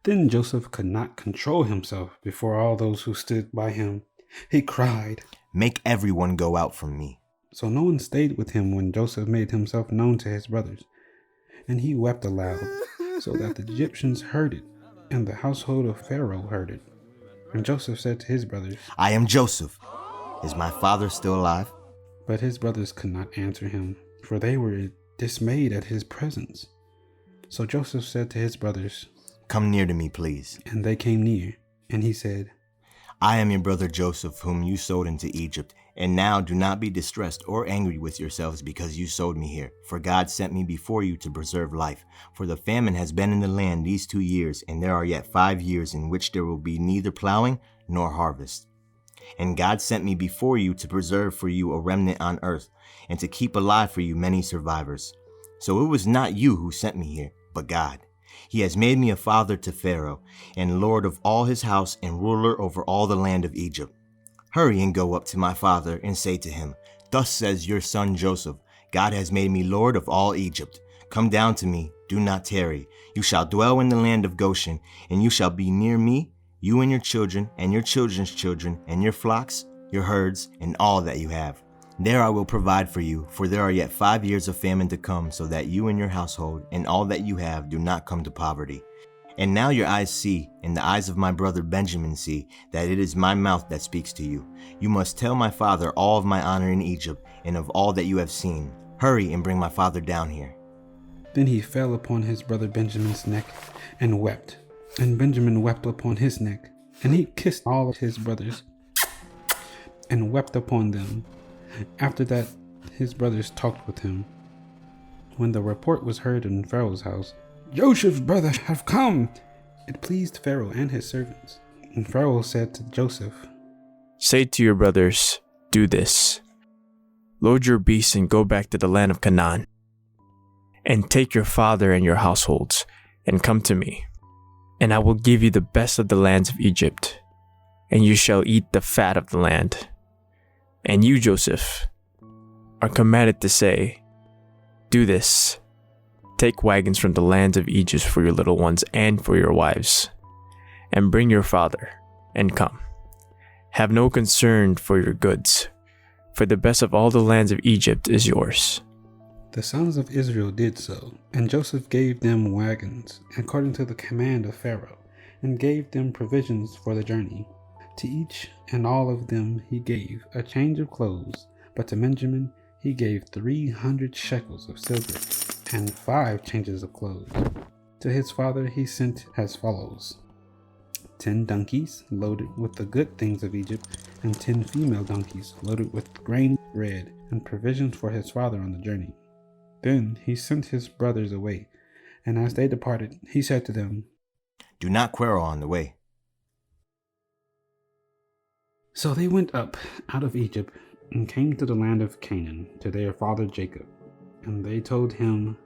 Then Joseph could not control himself before all those who stood by him. He cried, "Make everyone go out from me." So no one stayed with him when Joseph made himself known to his brothers. And he wept aloud, so that the Egyptians heard it, and the household of Pharaoh heard it. And Joseph said to his brothers, "I am Joseph. Is my father still alive?" But his brothers could not answer him, for they were dismayed at his presence. So Joseph said to his brothers, "Come near to me, please." And they came near, and he said, "I am your brother Joseph, whom you sold into Egypt. And now do not be distressed or angry with yourselves because you sold me here. For God sent me before you to preserve life. For the famine has been in the land these 2 years, and there are yet 5 years in which there will be neither plowing nor harvest. And God sent me before you to preserve for you a remnant on earth, and to keep alive for you many survivors. So it was not you who sent me here, but God. He has made me a father to Pharaoh, and lord of all his house, and ruler over all the land of Egypt. Hurry and go up to my father and say to him, 'Thus says your son Joseph, God has made me lord of all Egypt. Come down to me, do not tarry. You shall dwell in the land of Goshen, and you shall be near me, you and your children's children, and your flocks, your herds, and all that you have. There I will provide for you, for there are yet 5 years of famine to come, so that you and your household, and all that you have, do not come to poverty. And now your eyes see, and the eyes of my brother Benjamin see, that it is my mouth that speaks to you. You must tell my father all of my honor in Egypt, and of all that you have seen. Hurry and bring my father down here.' Then he fell upon his brother Benjamin's neck and wept. And Benjamin wept upon his neck. And he kissed all of his brothers and wept upon them. After that, his brothers talked with him. When the report was heard in Pharaoh's house, 'Joseph's brothers have come,' it pleased Pharaoh and his servants. And Pharaoh said to Joseph, 'Say to your brothers, do this. Load your beasts and go back to the land of Canaan. And take your father and your households, and come to me. And I will give you the best of the lands of Egypt, and you shall eat the fat of the land. And you, Joseph, are commanded to say, do this. Take wagons from the lands of Egypt for your little ones and for your wives, and bring your father, and come. Have no concern for your goods, for the best of all the lands of Egypt is yours.' The sons of Israel did so, and Joseph gave them wagons, according to the command of Pharaoh, and gave them provisions for the journey. To each and all of them he gave a change of clothes, but to Benjamin he gave 300 shekels of silver, and 5 changes of clothes. To his father he sent as follows: 10 donkeys loaded with the good things of Egypt, and 10 female donkeys loaded with grain, bread, and provisions for his father on the journey. Then he sent his brothers away, and as they departed, he said to them, 'Do not quarrel on the way.' So they went up out of Egypt and came to the land of Canaan, to their father Jacob. And they told him,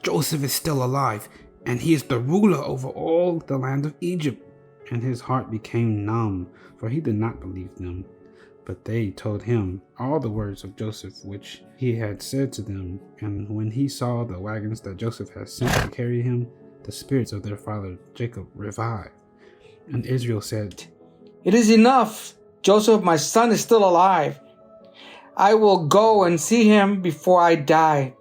'Joseph is still alive, and he is the ruler over all the land of Egypt.' And his heart became numb, for he did not believe them. But they told him all the words of Joseph which he had said to them. And when he saw the wagons that Joseph had sent to carry him, the spirits of their father Jacob revived. And Israel said, 'It is enough. Joseph, my son, is still alive. I will go and see him before I die.'